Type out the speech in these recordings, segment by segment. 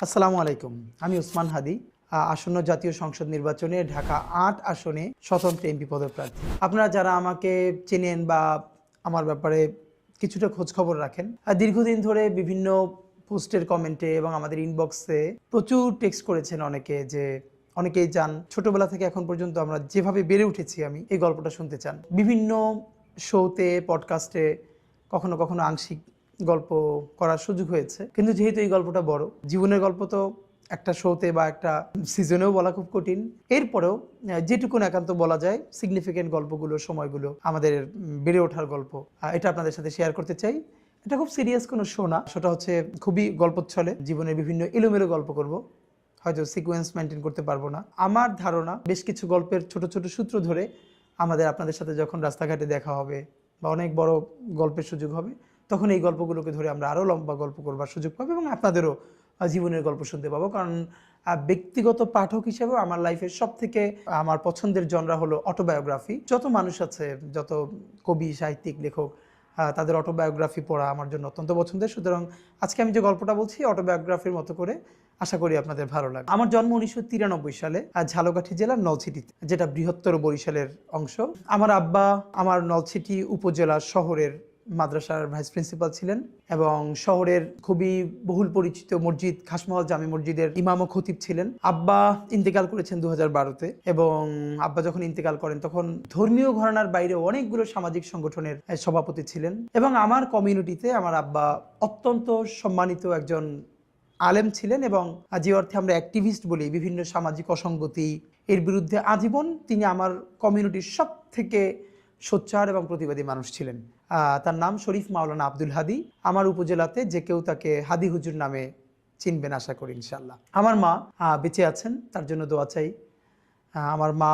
আসসালামু আলাইকুম। আমি ওসমান হাদি। আসন্ন জাতীয় সংসদ নির্বাচনে ঢাকা ৮ আসনে স্বতন্ত্র এমপি পদপ্রার্থী। আপনারা যারা আমাকে চেনেন বা আমার ব্যাপারে কিছুটা খোঁজখবর রাখেন, দীর্ঘদিন ধরে বিভিন্ন পোস্টের কমেন্টে এবং আমাদের ইনবক্সে প্রচুর টেক্সট করেছেন অনেকে যে অনেকেই চান ছোটবেলা থেকে এখন পর্যন্ত আমরা যেভাবে বেড়ে উঠেছি আমি এই গল্পটা শুনতে চান। বিভিন্ন শোতে, পডকাস্টে কখনো কখনো আংশিক গল্প করার সুযোগ হয়েছে, কিন্তু যেহেতু এই গল্পটা বড় জীবনের গল্প, তো একটা শোতে বা একটা সিজনেও বলা খুব কঠিন। এরপরেও যেটুকুন একান্ত বলা যায় সিগনিফিকেন্ট গল্পগুলো, সময়গুলো, আমাদের বেড়ে ওঠার গল্প, এটা আপনাদের সাথে শেয়ার করতে চাই। এটা খুব সিরিয়াস কোনো শো না, শোটা হচ্ছে খুবই গল্পচ্ছলে জীবনের বিভিন্ন এলোমেলো গল্প করব, হয়তো সিকোয়েন্স মেনটেন করতে পারবো না। আমার ধারণা বেশ কিছু গল্পের ছোট ছোট সূত্র ধরে আপনাদের সাথে যখন রাস্তাঘাটে দেখা হবে বা অনেক বড় গল্পের সুযোগ হবে, তখন এই গল্পগুলোকে ধরে আমরা আরও লম্বা গল্প করবার সুযোগ পাবো এবং আপনাদেরও জীবনের গল্প শুনতে পাবো। কারণ ব্যক্তিগত পাঠক হিসেবে আমার লাইফের সব থেকে আমার পছন্দের জনরা হলো অটোবায়োগ্রাফি। যত মানুষ আছে, যত কবি, সাহিত্যিক, লেখক, তাদের অটোবায়োগ্রাফি পড়া আমার জন্য অত্যন্ত পছন্দের। সুতরাং আজকে আমি যে গল্পটা বলছি অটোবায়োগ্রাফির মতো করে, আশা করি আপনাদের ভালো লাগে। আমার জন্ম 1993 সালে ঝালকাঠি জেলার নলছিটিতে, যেটা বৃহত্তর বরিশালের অংশ। আমার আব্বা আমার নলছিটি উপজেলা শহরের মাদ্রাসার ভাইস প্রিন্সিপাল ছিলেন এবং শহরের খুবই বহুল পরিচিত মসজিদ খাসমহল জামে মসজিদের ইমাম ও খতিব ছিলেন। আব্বা ইন্তেকাল করেছেন 2012-তে এবং আব্বা যখন ইন্তেকাল করেন তখন ধর্মীয় ঘরানার বাইরে অনেকগুলো সামাজিক সংগঠনের সভাপতি ছিলেন এবং আমার কমিউনিটিতে আমার আব্বা অত্যন্ত সম্মানিত একজন আলেম ছিলেন এবং যে অর্থে আমরা অ্যাক্টিভিস্ট বলি, বিভিন্ন সামাজিক অসঙ্গতি এর বিরুদ্ধে আজীবন তিনি আমার কমিউনিটির সব থেকে সোচ্চার এবং প্রতিবাদী মানুষ ছিলেন। তার নাম শরীফ মাওলানা আব্দুল হাদি। আমার উপজেলাতে যে কেউ তাকে হাদি হুজুর নামে চিনবেন আশা করি ইনশাল্লাহ। আমার মা বেঁচে আছেন, তার জন্য দোয়া চাই। আমার মা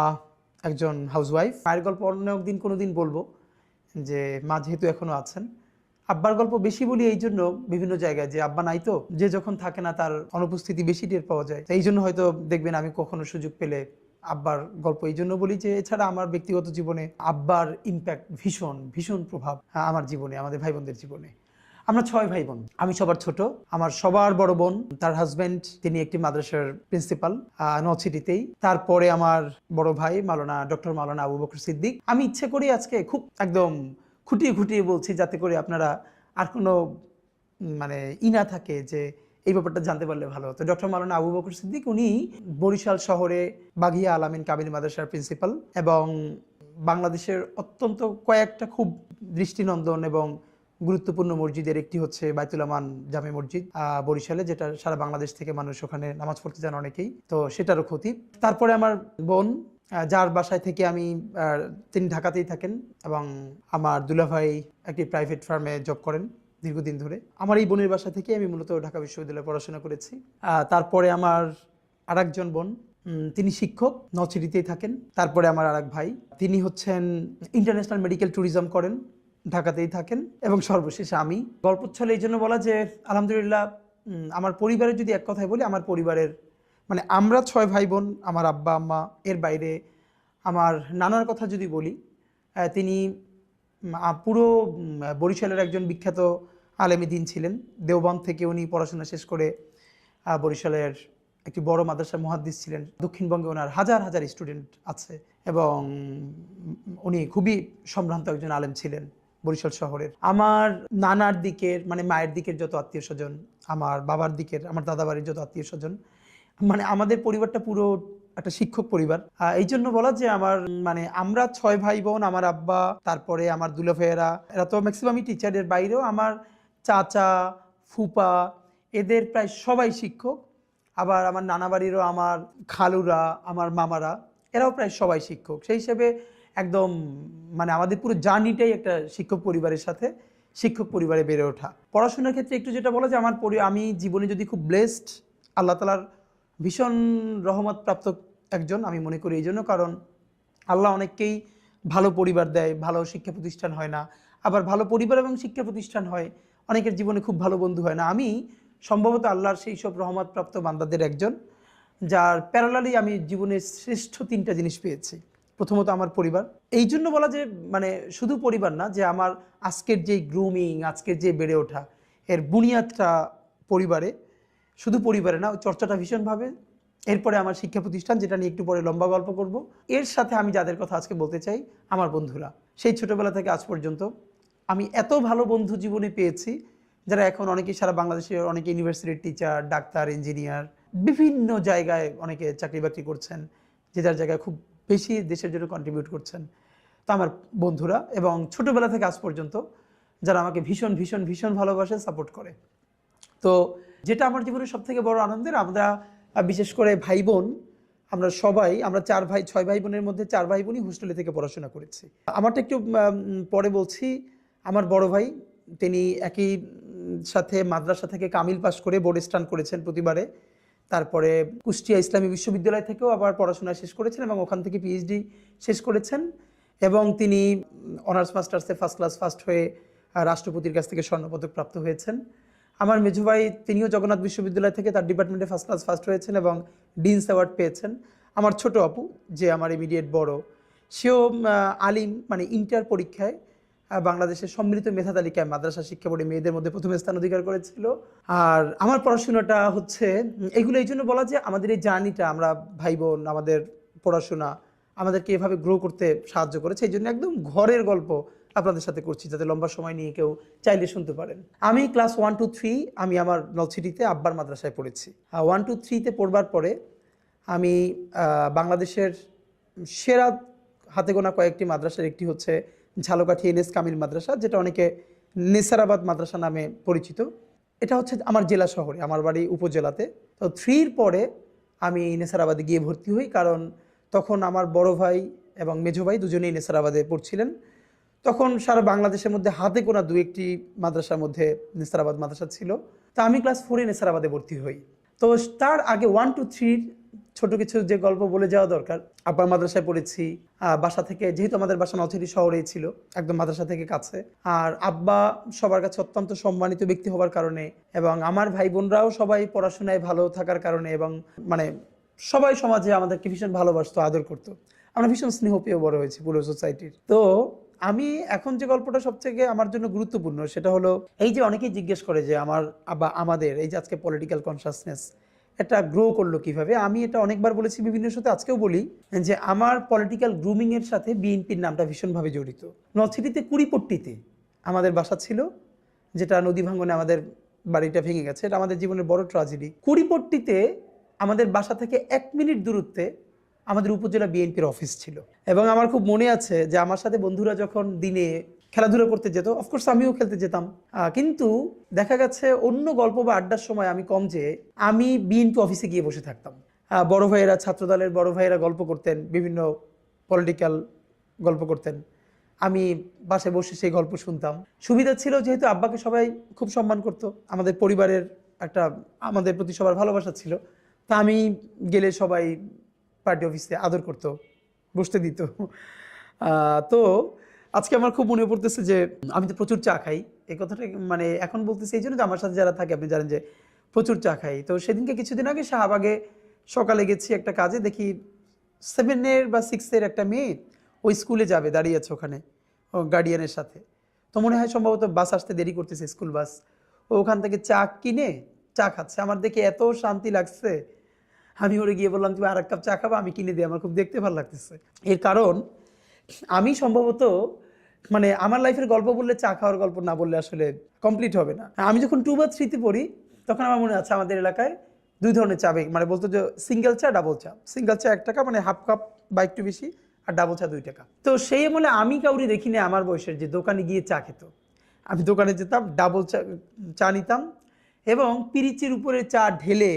একজন হাউসওয়াইফ। মায়ের গল্প অন্য একদিন কোনো দিন বলবো, যে মা যেহেতু এখনো আছেন। আব্বার গল্প বেশি বলি এই জন্য বিভিন্ন জায়গায়, যে আব্বা নাই তো, যে যখন থাকে না তার অনুপস্থিতি বেশি টের পাওয়া যায়। এই জন্য হয়তো দেখবেন আমি কখনো সুযোগ পেলে আব্বার গল্প এই জন্য বলি যে এছাড়া আমার ব্যক্তিগত জীবনে আব্বার ইম্প্যাক্ট ভীষণ ভীষণ প্রভাব আমার জীবনে, আমাদের ভাই বোনদের জীবনে। আমরা 6 ভাই বোন, আমি সবার ছোট। আমার সবার বড় বোন, তার হাজব্যান্ড তিনি একটি মাদ্রাসার প্রিন্সিপাল নলছিটিতেই। তারপরে আমার বড় ভাই ডক্টর মাওলানা আবু বকর সিদ্দিক। আমি ইচ্ছে করি আজকে খুব একদম খুঁটিয়ে খুঁটিয়ে বলছি, যাতে করে আপনারা আর কোনো মানে না থাকে যে এই ব্যাপারটা জানতে পারলে ভালো হতো। ডক্টর মাওলানা আবু বকর সিদ্দিক উনি বরিশাল শহরে বাঘিয়া আলামিন কামিল মাদ্রাসার প্রিন্সিপাল এবং বাংলাদেশের অত্যন্ত কয়েকটা খুব দৃষ্টিনন্দন এবং গুরুত্বপূর্ণ মসজিদের একটি হচ্ছে বাইতুল আমান জামে মসজিদ বরিশালে, যেটা সারা বাংলাদেশ থেকে মানুষ ওখানে নামাজ পড়তে যান অনেকেই, তো সেটারও খতিব। তারপরে আমার বোন, যার বাসায় থেকে আমি, তিনি ঢাকাতেই থাকেন এবং আমার দুলাভাই একটি প্রাইভেট ফার্মে জব করেন দীর্ঘদিন ধরে। আমার এই বোনের বাসা থেকে আমি মূলত ঢাকা বিশ্ববিদ্যালয়ে পড়াশোনা করেছি। তারপরে আমার আরেকজন বোন, তিনি শিক্ষক, নলছিটিতেই থাকেন। তারপরে আমার আরেক ভাই, তিনি হচ্ছেন ইন্টারন্যাশনাল মেডিকেল ট্যুরিজম করেন, ঢাকাতেই থাকেন। এবং সর্বশেষে আমি। গল্পচ্ছলে এই জন্য বলা যে আলহামদুলিল্লাহ আমার পরিবারের যদি এক কথায় বলি, আমার পরিবারের মানে আমরা 6 ভাই বোন, আমার আব্বা আম্মা, এর বাইরে আমার নানার কথা যদি বলি, তিনি পুরো বরিশালের একজন বিখ্যাত আলেমী দ্বীন ছিলেন। দেওবন্দ থেকে উনি পড়াশোনা শেষ করে বরিশালের একটি বড় মাদ্রাসার মুহাদ্দিস ছিলেন। দক্ষিণবঙ্গে ওনার হাজার হাজার স্টুডেন্ট আছে এবং উনি খুবই সম্ভ্রান্ত একজন আলেম ছিলেন বরিশাল শহরের। আমার নানার দিকের মানে মায়ের দিকের যত আত্মীয় স্বজন, আমার বাবার দিকের, আমার দাদা বাড়ির যত আত্মীয় স্বজন, মানে আমাদের পরিবারটা পুরো একটা শিক্ষক পরিবার। এই জন্য বলা যে আমার মানে আমরা 6 ভাই বোন, আমার আব্বা, তারপরে আমার দুলা ভাইয়েরা, এরা তো ম্যাক্সিমামই টিচারের বাইরেও আমার চাচা, ফুপা, এদের প্রায় সবাই শিক্ষক। আবার আমার নানা বাড়িরও আমার খালুরা, আমার মামারা, এরাও প্রায় সবাই শিক্ষক। সেই হিসেবে একদম মানে আমাদের পুরো জার্নিটাই একটা শিক্ষক পরিবারের সাথে, শিক্ষক পরিবারে বেড়ে ওঠা। পড়াশোনার ক্ষেত্রে একটু যেটা বলা যে আমি জীবনে যদি খুব ব্লেসড, আল্লাহ তালার ভীষণ রহমত প্রাপ্ত একজন আমি মনে করি। এই জন্য কারণ আল্লাহ অনেককেই ভালো পরিবার দেয়, ভালো শিক্ষা প্রতিষ্ঠান হয় না। আবার ভালো পরিবার এবং শিক্ষা প্রতিষ্ঠান হয়, অনেকের জীবনে খুব ভালো বন্ধু হয় না। আমি সম্ভবত আল্লাহর সেই সব রহমতপ্রাপ্ত বান্দাদের একজন, যার প্যারালালি আমি জীবনের শ্রেষ্ঠ 3টা জিনিস পেয়েছি। প্রথমত আমার পরিবার। এই জন্য বলা যে মানে শুধু পরিবার না, যে আমার আজকের যে গ্রুমিং, আজকের যে বেড়ে ওঠা, এর বুনিয়াদটা পরিবারে। শুধু পরিবারে না, চর্চাটা ভীষণভাবে। এরপরে আমার শিক্ষা প্রতিষ্ঠান, যেটা নিয়ে একটু পরে লম্বা গল্প করব। এর সাথে আমি যাদের কথা আজকে বলতে চাই, আমার বন্ধুরা। সেই ছোটবেলা থেকে আজ পর্যন্ত আমি এত ভালো বন্ধু জীবনে পেয়েছি, যারা এখন অনেকেই সারা বাংলাদেশের অনেকে ইউনিভার্সিটির টিচার, ডাক্তার, ইঞ্জিনিয়ার, বিভিন্ন জায়গায় অনেকে চাকরি বাকরি করছেন, যে যার জায়গায় খুব বেশি দেশের জন্য কন্ট্রিবিউট করছেন। তো আমার বন্ধুরা, এবং ছোটবেলা থেকে আজ পর্যন্ত যারা আমাকে ভীষণ ভীষণ ভীষণ ভালোবাসে, সাপোর্ট করে। তো যেটা আমার জীবনের সব থেকে বড় আনন্দের, আমরা বিশেষ করে ভাই বোন, আমরা সবাই, আমরা 6 ভাই বোনের মধ্যে 4 ভাই বোনই হোস্টেলে থেকে পড়াশোনা করেছি। আমারটা একটু পরে বলছি। আমার বড় ভাই, তিনি একই সাথে মাদ্রাসা থেকে কামিল পাশ করে বোর্ড স্টান করেছেন প্রতিবারে। তারপরে কুষ্টিয়া ইসলামী বিশ্ববিদ্যালয় থেকেও আবার পড়াশোনা শেষ করেছেন এবং ওখান থেকে পিএইচডি শেষ করেছেন, এবং তিনি অনার্স মাস্টার্সে ফার্স্ট ক্লাস ফার্স্ট হয়ে রাষ্ট্রপতির কাছ থেকে স্বর্ণপদক প্রাপ্ত হয়েছেন। আমার মেজো ভাই, তিনিও জগন্নাথ বিশ্ববিদ্যালয় থেকে তার ডিপার্টমেন্টে ফার্স্ট ক্লাস ফার্স্ট হয়েছেন এবং ডিনস অ্যাওয়ার্ড পেয়েছেন। আমার ছোট আপু, যে আমার ইমিডিয়েট বড়, সেও আলিম, মানে ইন্টার পরীক্ষায় বাংলাদেশের সম্মিলিত মেধা তালিকায় মাদ্রাসা শিক্ষা বোর্ডে মেয়েদের মধ্যে প্রথম স্থান অধিকার করেছিল। আর আমার পড়াশোনাটা হচ্ছে এগুলো এই জন্য বলা যে আমাদের এই জার্নিটা, আমরা ভাই বোন, আমাদের পড়াশোনা আমাদেরকে এভাবে গ্রো করতে সাহায্য করেছে। এই জন্য একদম ঘরের গল্প আপনাদের সাথে করছি, যাতে লম্বা সময় নিয়ে কেউ চাইলে শুনতে পারেন। আমি ক্লাস 1 to 3 আমি আমার নলছিটিতে আব্বার মাদ্রাসায় পড়েছি। 1 to 3-তে পড়বার পরে আমি বাংলাদেশের সেরা হাতে গোনা কয়েকটি মাদ্রাসার একটি হচ্ছে ঝালকাঠি এনএস কামিল মাদ্রাসা, যেটা অনেকে নেসারাবাদ মাদ্রাসা নামে পরিচিত। এটা হচ্ছে আমার জেলা শহরে, আমার বাড়ি উপজেলাতে। তো 3-র পরে আমি নেসারাবাদে গিয়ে ভর্তি হই, কারণ তখন আমার বড় ভাই এবং মেজো ভাই দুজনেই নেসারাবাদে পড়ছিলেন। তখন সারা বাংলাদেশের মধ্যে হাতে গোনা 2-1টি মাদ্রাসার মধ্যে নেসারাবাদ মাদ্রাসা ছিল। তা আমি ক্লাস 4-এ নেসারাবাদে ভর্তি হই। তো তার আগে 1 to 3 ছোট কিছু যে গল্প বলে যাওয়া দরকার। আব্বার মাদ্রাসায় পড়েছি, বাসা থেকে, যেহেতু আমাদের বাসা নলছিটি শহরেই ছিল, একদম মাদ্রাসা থেকে কাছে। আর আব্বা সবার কাছে অত্যন্ত সম্মানিত ব্যক্তি হবার কারণে, এবং আমার ভাই বোনরাও সবাই পড়াশোনায় ভালো থাকার কারণে, এবং মানে সবাই সমাজে আমাদেরকে ভীষণ ভালোবাসতো, আদর করতো। আমরা ভীষণ স্নেহ পেয়ে বড় হয়েছি পুরো সোসাইটির। তো আমি এখন যে গল্পটা সবথেকে আমার জন্য গুরুত্বপূর্ণ, সেটা হলো এই যে অনেকেই জিজ্ঞেস করে যে আমাদের এই যে আজকে পলিটিক্যাল কনসাসনেস এটা গ্রো করলো কিভাবে। আমি এটা অনেকবার বলেছি বিভিন্ন সাথে, আজকেও বলি যে আমার পলিটিক্যাল গ্রুমিংয়ের সাথে বিএনপির নামটা ভীষণভাবে জড়িত। নলছিটিতে কুড়িপট্টিতে আমাদের বাসা ছিল, যেটা নদী ভাঙ্গনে আমাদের বাড়িটা ভেঙে গেছে। এটা আমাদের জীবনের বড় ট্র্যাজেডি। কুড়িপট্টিতে আমাদের বাসা থেকে 1 মিনিট দূরত্বে আমাদের উপজেলা বিএনপির অফিস ছিল। এবং আমার খুব মনে আছে যে আমার সাথে বন্ধুরা যখন দিনে খেলাধুলা করতে যেত, অফকোর্স আমিও খেলতে যেতাম, কিন্তু দেখা গেছে অন্য গল্প বা আড্ডার সময় আমি কম যেয়ে আমি বিএনপি অফিসে গিয়ে বসে থাকতাম। বড় ভাইয়েরা, ছাত্রদলের বড় ভাইয়েরা গল্প করতেন, বিভিন্ন পলিটিক্যাল গল্প করতেন, আমি বাসায় বসে সেই গল্প শুনতাম। সুবিধা ছিল যেহেতু আব্বাকে সবাই খুব সম্মান করতো, আমাদের পরিবারের একটা, আমাদের প্রতি সবার ভালোবাসা ছিল। তা আমি গেলে সবাই পার্টি অফিসে আদর করতো, বসতে দিত। তো আজকে আমার খুব মনে পড়তেছে যে আমি তো প্রচুর চা খাই। এই কথাটা মানে এখন বলতেছি এই জন্য যে আমার সাথে যারা থাকে আপনি জানেন যে প্রচুর চা খাই। তো সেদিনকে কিছুদিন আগে শাহবাগে সকালে গেছি একটা কাজে, দেখি 7-এর বা 6-এর একটা মেয়ে ওই স্কুলে যাবে, দাঁড়িয়ে আছে ওখানে ও গার্ডিয়ানের সাথে। তো মনে হয় সম্ভবত বাস আসতে দেরি করতেছে, স্কুল বাস। ও ওখান থেকে চা কিনে চা খাচ্ছে। আমার দেখে এত শান্তি লাগছে, আমি ওরে গিয়ে বললাম তুমি আর 1 কাপ চা খাবো, আমি কিনে দিই, আমার খুব দেখতে ভালো লাগতেছে। এর কারণ আমি সম্ভবত মানে আমার লাইফের গল্প বললে চা খাওয়ার গল্প না বললে আসলে কমপ্লিট হবে না। আমি যখন 2 বা 3-তে পড়ি তখন আমার মনে আছে আমাদের এলাকায় 2 ধরনের চা, মানে বলতো যে সিঙ্গেল চা, ডাবল চা। সিঙ্গেল চা 1 টাকা, মানে হাফ কাপ বা একটু বেশি, আর ডাবল চা 2 টাকা। তো সেই আমলে আমি কাউরি দেখিনি আমার বয়সের যে দোকানে গিয়ে চা খেত। আমি দোকানে যেতাম, ডাবল চা নিতাম এবং পিরিচির উপরে চা ঢেলে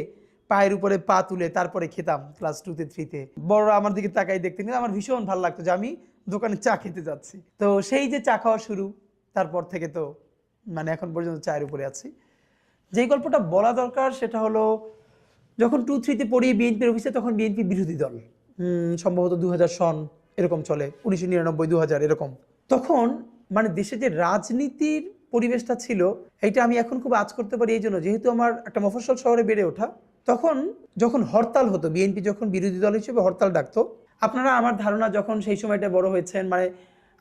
পায়ের উপরে পা তুলে তারপরে খেতাম ক্লাস 2-তে 3-তে। বড়রা আমার দিকে তাকাই দেখতেন, আমার ভীষণ ভালো লাগতো যে আমি দোকানে চা খেতে যাচ্ছি। তো সেই যে চা খাওয়া শুরু, তারপর থেকে তো মানে এখন পর্যন্ত চায়ের উপরে আছি। যেই গল্পটা বলা দরকার সেটা হলো যখন 2-3-তে পড়ি বিএনপির অফিসে, তখন বিএনপি বিরোধী দল, সম্ভবত 2000 সন এরকম চলে, 1999 2000 এরকম। তখন মানে দেশে যে রাজনীতির পরিবেশটা ছিল, এইটা আমি এখন খুব আঁচ করতে পারি এই জন্য যেহেতু আমার একটা মফস্বল শহরে বেড়ে ওঠা। তখন যখন হরতাল হতো, বিএনপি যখন বিরোধী দল হিসেবে হরতাল ডাকতো, আপনারা আমার ধারণা যখন সেই সময়টা বড় হয়েছেন, মানে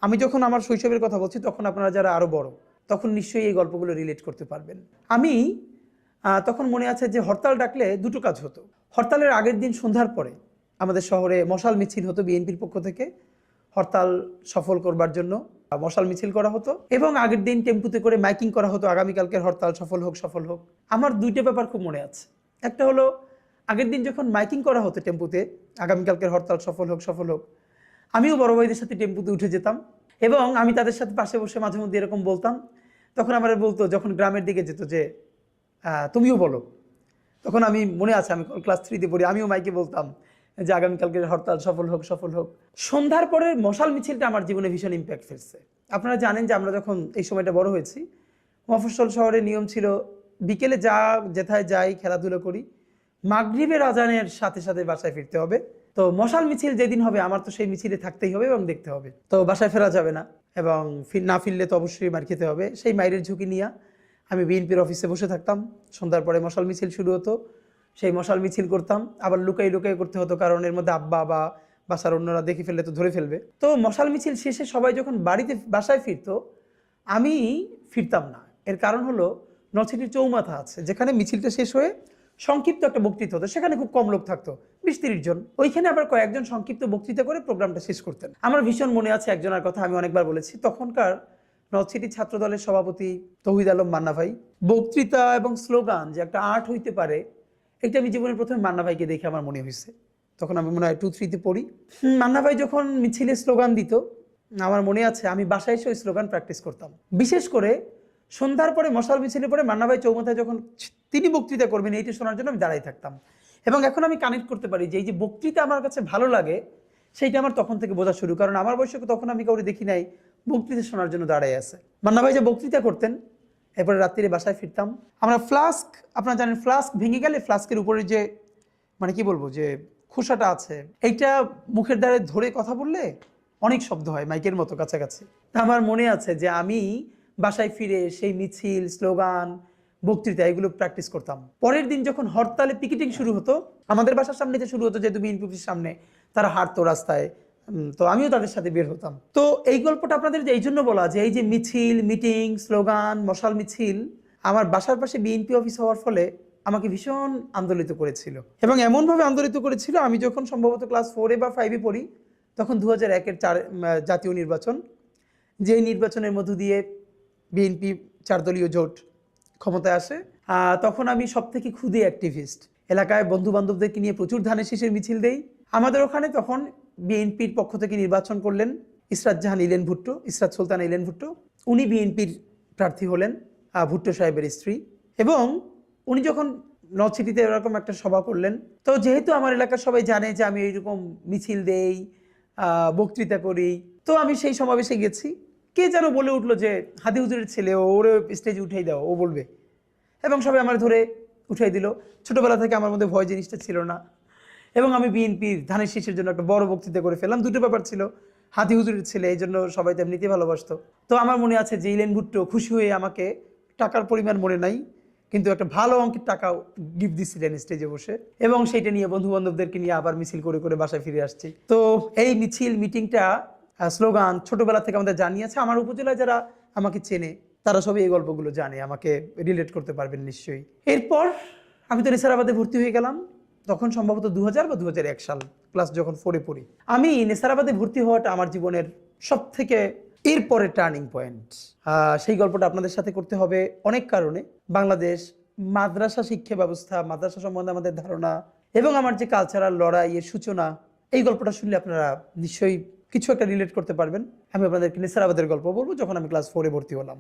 আমি যখন আমার শৈশবের কথা বলছি তখন আপনারা যারা আরও বড়, তখন নিশ্চয়ই এই গল্পগুলো রিলেট করতে পারবেন। আমি তখন মনে আছে যে হরতাল ডাকলে দুটো কাজ হতো। হরতালের আগের দিন সন্ধ্যার পরে আমাদের শহরে মশাল মিছিল হতো, বিএনপির পক্ষ থেকে হরতাল সফল করবার জন্য মশাল মিছিল করা হতো, এবং আগের দিন টেম্পুতে করে মাইকিং করা হতো আগামীকালকের হরতাল সফল হোক সফল হোক। আমার দুইটা ব্যাপার খুব মনে আছে। একটা হলো আগের দিন যখন মাইকিং করা হতো টেম্পুতে আগামীকালকের হরতাল সফল হোক সফল হোক, আমিও বড় ভাইদের সাথে টেম্পুতে উঠে যেতাম এবং আমি তাদের সাথে পাশে বসে মাঝে মধ্যে এরকম বলতাম। তখন আমার বলতো, যখন গ্রামের দিকে যেত যে তুমিও বলো, তখন আমি মনে আছে আমি ক্লাস 3-তে পড়ি, আমিও মাইকে বলতাম যে আগামীকালকের হরতাল সফল হোক সফল হোক। সন্ধ্যার পরে মশাল মিছিলটা আমার জীবনে ভীষণ ইম্প্যাক্ট ফেলছে। আপনারা জানেন যে আমরা যখন এই সময়টা বড় হয়েছি, মফস্বল শহরে নিয়ম ছিল বিকেলে যেথায় যাই খেলাধুলো করি, মাগরিবের আজানের সাথে সাথে বাসায় ফিরতে হবে। তো মশাল মিছিল যেদিন হবে আমার তো সেই মিছিলে থাকতেই হবে এবং দেখতে হবে। তো বাসায় ফেরা যাবে না এবং না ফিরলে তো অবশ্যই মার খেতে হবে। সেই মাইরের ঝুঁকি নিয়ে আমি বিএনপির অফিসে বসে থাকতাম। সন্ধ্যার পরে মশাল মিছিল শুরু হতো, সেই মশাল মিছিল করতাম। আবার লুকাই লুকাই করতে হতো, কারণ এর মধ্যে আব্বা বা বাসার অন্যরা দেখে ফেললে তো ধরে ফেলবে। তো মশাল মিছিল শেষে সবাই যখন বাসায় ফিরতো, আমি ফিরতাম না। এর কারণ হলো নলছিটির চৌমাথা আছে, যেখানে মিছিলটা শেষ হয়ে সংক্ষিপ্ত একটা বক্তৃতা হতো, সেখানে খুব কম লোক থাকতো, 20-30 জন। ওইখানে আবার কয়েকজন সংক্ষিপ্ত বক্তৃতা করে প্রোগ্রামটা শেষ করতেন। আমার ভীষণ মনে আছে একজনের কথা, আমি অনেকবার বলেছি, তখনকার নলছিটি ছাত্র দলের সভাপতি তৌহিদ আলম মান্না ভাই। বক্তৃতা এবং স্লোগান যে একটা আর্ট হইতে পারে, এটা আমি জীবনে প্রথমে মান্না ভাইকে দেখে আমার মনে হয়েছে। তখন আমি মনে হয় 2-3-তে পড়ি। মান্না ভাই যখন মিছিলে স্লোগান দিত, আমার মনে আছে আমি বাসায় এসে ওই স্লোগান প্র্যাকটিস করতাম। বিশেষ করে সন্ধ্যার পরে মশাল মিছিলে পরে মান্না ভাই চৌমাথায় যখন তিনি বক্তৃতা করবেন, এইটা শোনার জন্য আমি দাঁড়াই থাকতাম। এবং এখন আমি কানেক্ট করতে পারি যে এই যে বক্তৃতা আমার কাছে ভালো লাগে, সেইটা আমার তখন থেকে বোঝা শুরু। কারণ আমার বয়সে তখন আমি কাউকে দেখি নাই বক্তৃতা শোনার জন্য দাঁড়াই আছে। মান্না ভাই যে বক্তৃতা করতেন, এরপরে রাত্রিরে বাসায় ফিরতাম। আমরা ফ্লাস্ক, আপনারা জানেন ফ্লাস্ক ভেঙে গেলে ফ্লাস্কের উপরে যে মানে কি বলবো যে খোসাটা আছে, এইটা মুখের দ্বারে ধরে কথা বললে অনেক শব্দ হয় মাইকের মতো কাছাকাছি। আমার মনে আছে যে আমি বাসায় ফিরে সেই মিছিল, স্লোগান, বক্তৃতা এগুলো প্র্যাকটিস করতাম। পরের দিন যখন হরতালে পিকেটিং শুরু হতো, আমাদের বাসার সামনে যে শুরু হতো, যেহেতু বিএনপি অফিসের সামনে, তারা হাঁটতো রাস্তায়, তো আমিও তাদের সাথে বের হতাম। তো এই গল্পটা আপনাদের এই জন্য বলা যে এই যে মিছিল, মিটিং, স্লোগান, মশাল মিছিল আমার বাসার পাশে বিএনপি অফিস হওয়ার ফলে আমাকে ভীষণ আন্দোলিত করেছিল। এবং এমনভাবে আন্দোলিত করেছিল, আমি যখন সম্ভবত ক্লাস 4 বা 5-এ পড়ি, তখন 2001-এর জাতীয় নির্বাচন, যে নির্বাচনের মধ্য দিয়ে বিএনপি 4 দলীয় জোট ক্ষমতায় আসে। তখন আমি সব থেকে ক্ষুদে অ্যাক্টিভিস্ট। এলাকায় বন্ধু বান্ধবদেরকে নিয়ে প্রচুর ধানের শীষের মিছিল দেই। আমাদের ওখানে তখন বিএনপির পক্ষ থেকে নির্বাচন করলেন ইসরাত সুলতানা ইলেন ভুট্টো। উনি বিএনপির প্রার্থী হলেন, ভুট্টো সাহেবের স্ত্রী। এবং উনি যখন নলছিটিতে এরকম একটা সভা করলেন, তো যেহেতু আমার এলাকার সবাই জানে যে আমি এইরকম মিছিল দেই, বক্তৃতা করি, তো আমি সেই সমাবেশে গেছি। কে যেন বলে উঠলো যে হাদি হুজুরের ছেলে, ওরে স্টেজে উঠাই দাও, ও বলবে। এবং সবাই আমার ধরে উঠাই দিল। ছোটবেলা থেকে আমার মধ্যে ভয় জিনিসটা ছিল না, এবং আমি বিএনপির ধানের শীষের জন্য একটা বড় বক্তৃতা করে ফেললাম। দুটো ব্যাপার ছিল, হাদি হুজুরের ছেলে, এই জন্য সবাই তো এমনিতেই ভালোবাসতো। তো আমার মনে আছে যে ইলেন ভুট্টো খুশি হয়ে আমাকে, টাকার পরিমাণ মনে নাই, কিন্তু একটা ভালো অঙ্কের টাকা গিফট দিচ্ছিলেন স্টেজে বসে, এবং সেইটা নিয়ে বন্ধু বান্ধবদেরকে নিয়ে আবার মিছিল করে করে বাসায় ফিরে আসছি। তো এই মিছিল, মিটিংটা, স্লোগান ছোটবেলা থেকে আমাদের জানিয়েছে। আমার উপজেলায় যারা আমাকে চেনে তারা সবই এই গল্পগুলো জানে, আমাকে রিলেট করতে পারবেন নিশ্চয়ই। এরপর আমি তো নেসারাবাদে ভর্তি হয়ে গেলাম, তখন সম্ভবত 2000 বা 2001 সাল, ক্লাস যখন 4-এ পড়ি। আমি নেসারাবাদে ভর্তি হওয়াটা আমার জীবনের সব থেকে এরপরে টার্নিং পয়েন্ট। সেই গল্পটা আপনাদের সাথে করতে হবে অনেক কারণে। বাংলাদেশ মাদ্রাসা শিক্ষা ব্যবস্থা, মাদ্রাসা সম্বন্ধে আমাদের ধারণা এবং আমার যে কালচারাল লড়াইয়ের সূচনা, এই গল্পটা শুনলে আপনারা নিশ্চয়ই কিছু একটা রিলেট করতে পারবেন। আমি আপনাদেরকে নেসারাবাদের গল্প বলবো, যখন আমি ক্লাস 4-এ ভর্তি হলাম।